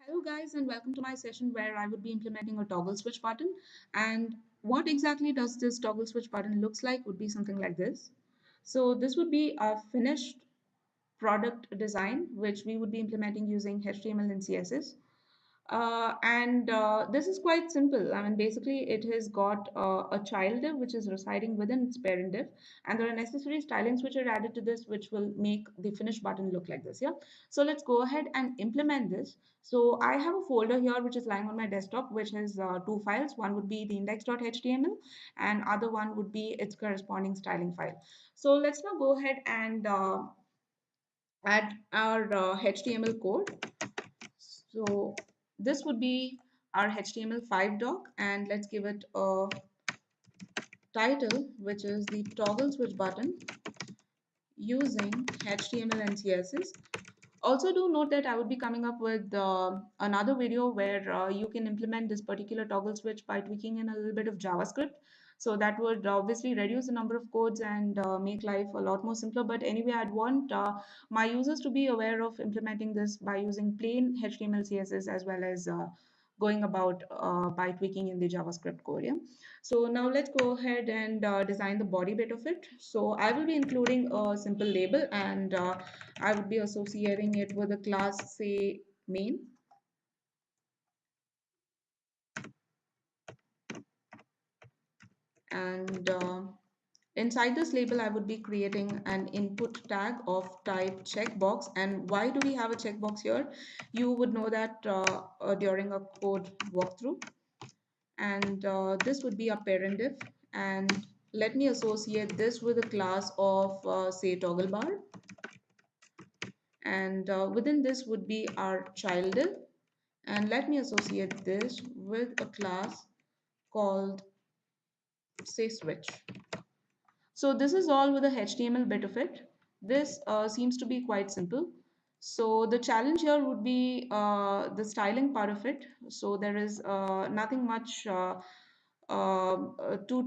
Hello guys and welcome to my session where I would be implementing a toggle switch button. And what exactly does this toggle switch button looks like would be something like this. So this would be a finished product design which we would be implementing using HTML and CSS. And this is quite simple. I mean, basically, it has got a child div which is residing within its parent div, and there are necessary stylings which are added to this, which will make the finished button look like this. Yeah. So let's go ahead and implement this. So I have a folder here which is lying on my desktop, which has two files. One would be the index.html, and other one would be its corresponding styling file. So let's now go ahead and add our HTML code. So this would be our HTML5 doc, and let's give it a title, which is the toggle switch button using HTML and CSS. Also, do note that I would be coming up with another video where you can implement this particular toggle switch by tweaking in a little bit of JavaScript. So that would obviously reduce the number of codes and make life a lot more simpler. But anyway, I'd want my users to be aware of implementing this by using plain HTML, CSS, as well as going about by tweaking in the JavaScript code. Yeah. So now let's go ahead and design the body bit of it. So I will be including a simple label, and I would be associating it with a class, say main. And inside this label, I would be creating an input tag of type checkbox. And why do we have a checkbox here? You would know that during a code walkthrough. And this would be a parent div. And let me associate this with a class of say toggle bar. And within this would be our child div. And let me associate this with a class called say switch. So this is all with the HTML bit of it. This seems to be quite simple. So the challenge here would be the styling part of it. So there is nothing much too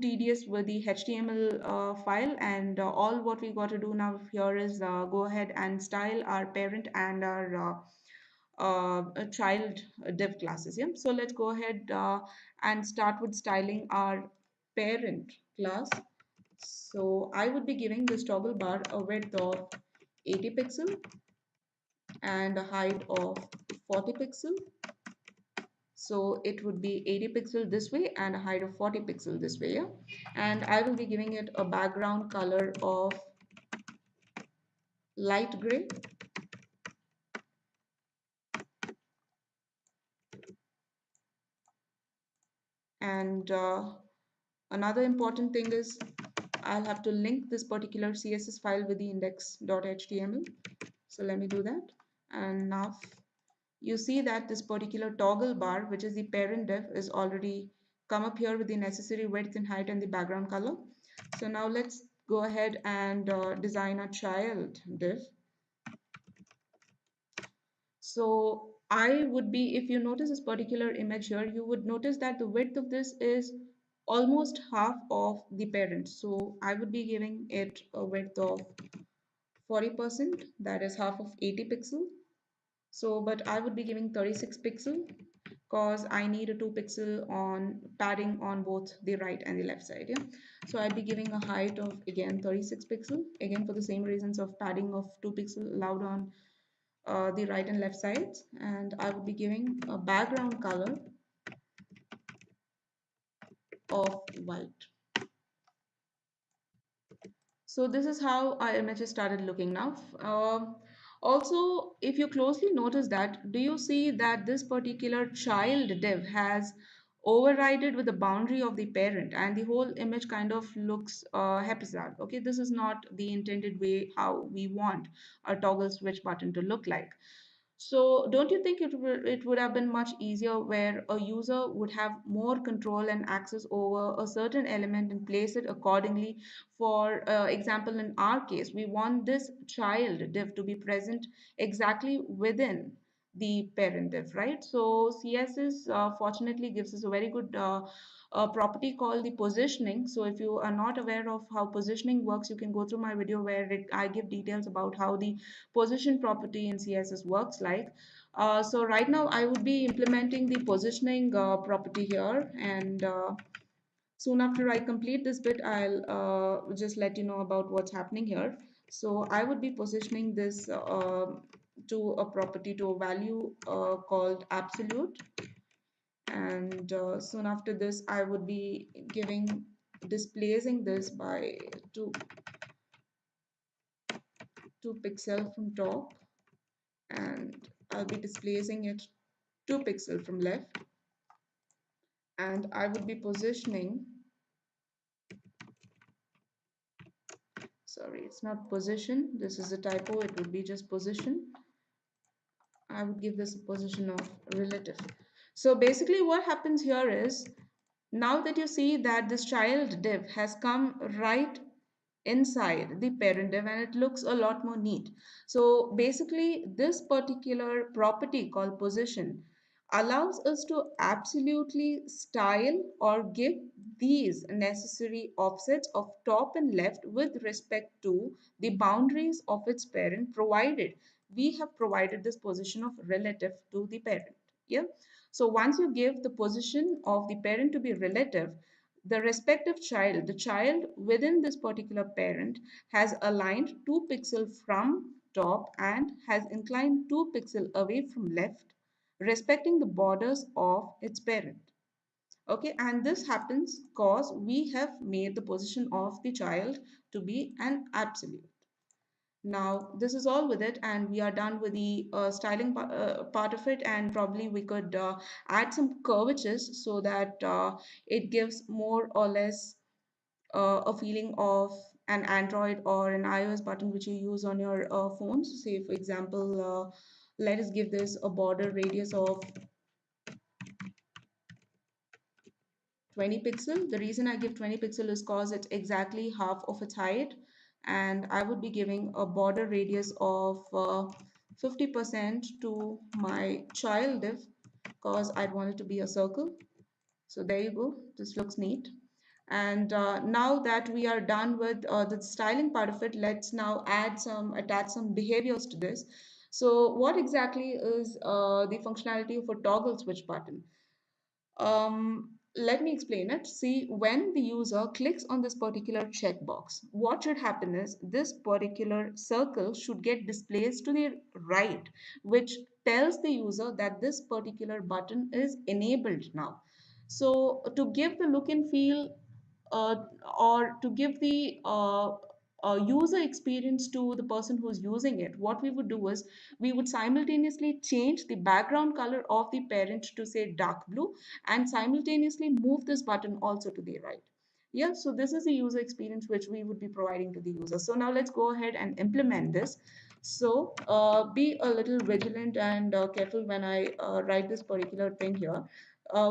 tedious with the HTML file, and all what we got to do now here is go ahead and style our parent and our a child div classes. Yeah. So let's go ahead and start with styling our parent class. So I would be giving this toggle bar a width of 80 pixel and a height of 40 pixel. So it would be 80 pixel this way and a height of 40 pixel this way. Yeah. And I will be giving it a background color of light gray. And another important thing is I'll have to link this particular CSS file with the index.html. So let me do that. And now you see that this particular toggle bar, which is the parent div, is already come up here with the necessary width and height and the background color. So now let's go ahead and design a child div. So I would be, if you notice this particular image here, you would notice that the width of this is almost half of the parent. So I would be giving it a width of 40%, that is half of 80 pixel. So, but I would be giving 36 pixel because I need a 2 pixel on padding on both the right and the left side. Yeah. So I'd be giving a height of again 36 pixel, again for the same reasons of padding of 2 pixel allowed on the right and left sides. And I would be giving a background color of white. So this is how our images started looking now. Also, if you closely notice that, do you see that this particular child div has overridden with the boundary of the parent, and the whole image kind of looks haphazard. Okay, this is not the intended way how we want a toggle switch button to look like. So don't you think it would have been much easier where a user would have more control and access over a certain element and place it accordingly? For example, in our case, we want this child div to be present exactly within the parent div, right? So CSS fortunately gives us a very good property called the positioning. So if you are not aware of how positioning works, you can go through my video where I give details about how the position property in CSS works like. So right now I would be implementing the positioning property here, and soon after I complete this bit, I'll just let you know about what's happening here. So I would be positioning this to a property, to a value called absolute. And soon after this, I would be displacing this by 2 pixel from top, and I'll be displacing it 2 pixel from left. And I would be positioning, sorry, it's not position, this is a typo, it would be just position. I would give this a position of relative. So basically what happens here is, now that you see that this child div has come right inside the parent div and it looks a lot more neat. So basically this particular property called position allows us to absolutely style or give these necessary offsets of top and left with respect to the boundaries of its parent, provided we have provided this position of relative to the parent. Yeah. So once you give the position of the parent to be relative, the respective child, the child within this particular parent, has aligned 2 pixel from top and has inclined 2 pixel away from left, respecting the borders of its parent. Okay, and this happens because we have made the position of the child to be an absolute. Now, this is all with it, and we are done with the styling part of it, and probably we could add some curvatures so that it gives more or less a feeling of an Android or an iOS button which you use on your phones. Say, for example, let us give this a border radius of 20 pixel. The reason I give 20 pixel is because it's exactly half of its height, and I would be giving a border radius of 50% to my child div because I'd want it to be a circle. So there you go. This looks neat. And now that we are done with the styling part of it, let's now attach some behaviors to this. So what exactly is the functionality of a toggle switch button? Let me explain it. See, when the user clicks on this particular checkbox, what should happen is this particular circle should get displaced to the right, which tells the user that this particular button is enabled now. So to give the look and feel uh, or to give the user experience to the person who's using it, what we would do is we would simultaneously change the background color of the parent to say dark blue and simultaneously move this button also to the right. Yeah, so this is the user experience which we would be providing to the user. So now let's go ahead and implement this. So be a little vigilant and careful when I write this particular thing here.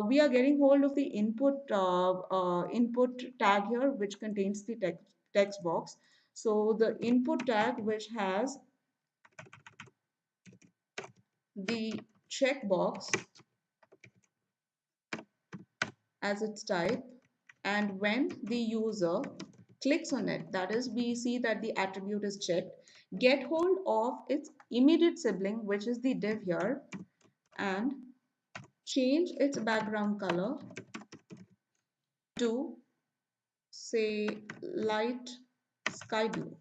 We are getting hold of the input tag here, which contains the text box. So the input tag, which has the checkbox as its type, and when the user clicks on it, that is, we see that the attribute is checked, get hold of its immediate sibling, which is the div here, and change its background color to say light sky blue.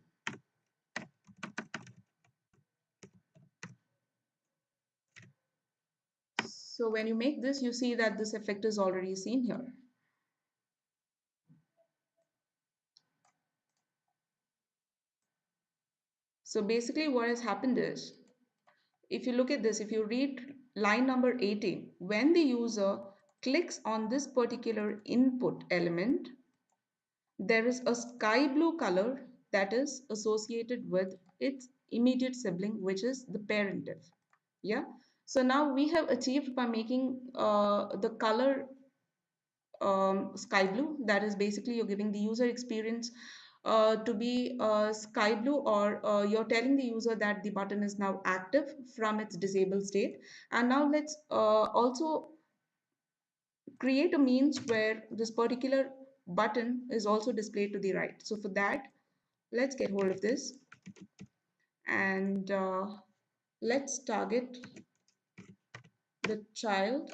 So when you make this, you see that this effect is already seen here. So basically what has happened is, if you look at this, if you read line number 18, when the user clicks on this particular input element, there is a sky blue color that is associated with its immediate sibling, which is the parent div. Yeah. So now we have achieved by making the color sky blue. That is basically you're giving the user experience to be sky blue, or you're telling the user that the button is now active from its disabled state. And now let's also create a means where this particular button is also displayed to the right. So for that, let's get hold of this, and let's target the child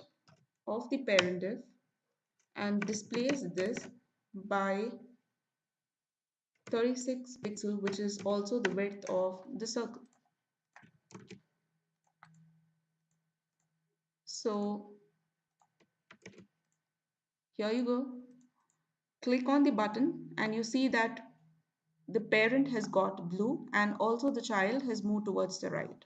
of the parent div and displace this by 36 pixel, which is also the width of the circle. So here you go. Click on the button and you see that the parent has got blue and also the child has moved towards the right.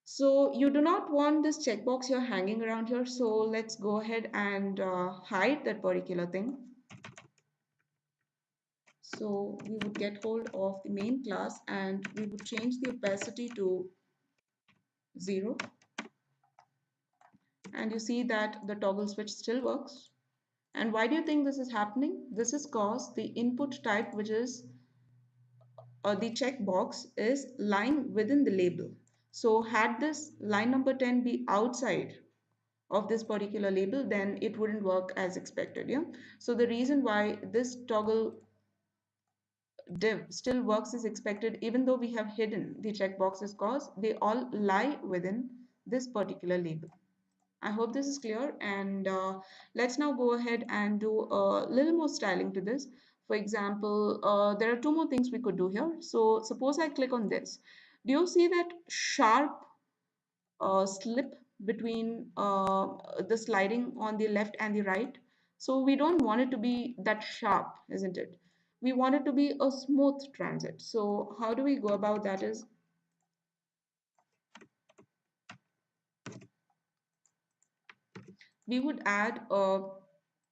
So you do not want this checkbox here hanging around here. So let's go ahead and hide that particular thing. So we would get hold of the main class and we would change the opacity to 0. And you see that the toggle switch still works. And why do you think this is happening? This is because the input type, which is the checkbox, is lying within the label. So had this line number 10 be outside of this particular label, then it wouldn't work as expected. Yeah. So the reason why this toggle div still works as expected, even though we have hidden the checkboxes, cause they all lie within this particular label. I hope this is clear, and let's now go ahead and do a little more styling to this. For example, there are two more things we could do here. So suppose I click on this. Do you see that sharp slip between the sliding on the left and the right? So we don't want it to be that sharp, isn't it? We want it to be a smooth transit. So how do we go about that is we would add a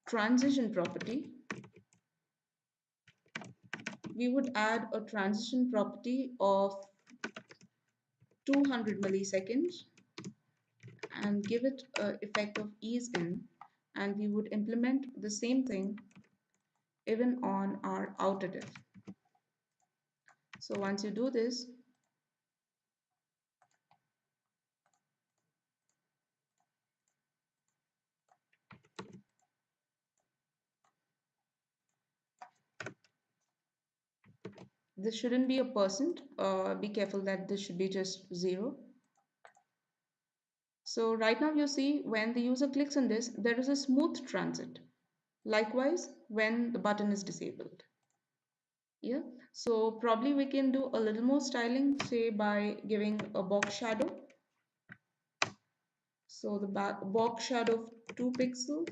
transition property. We would add a transition property of 200 milliseconds and give it a effect of ease in, and we would implement the same thing even on our outer div. So once you do this, this shouldn't be a percent. Be careful that this should be just 0. So right now you see when the user clicks on this, there is a smooth transit. Likewise, when the button is disabled. Yeah. So probably we can do a little more styling, say by giving a box shadow. So the box shadow of 2 pixel,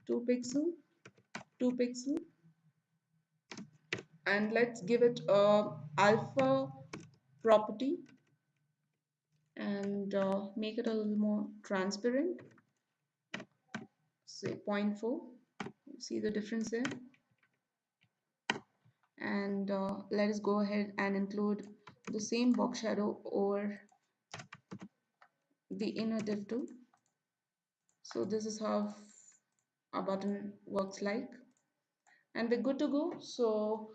2 pixel, 2 pixel, and let's give it a alpha property and make it a little more transparent, say 0.4. See the difference there? And let us go ahead and include the same box shadow over the inner div too. So this is how a button works like, and we're good to go. So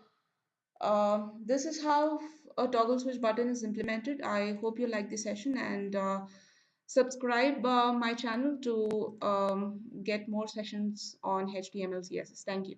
this is how a toggle switch button is implemented. I hope you like this session, and subscribe my channel to get more sessions on HTML CSS. Thank you.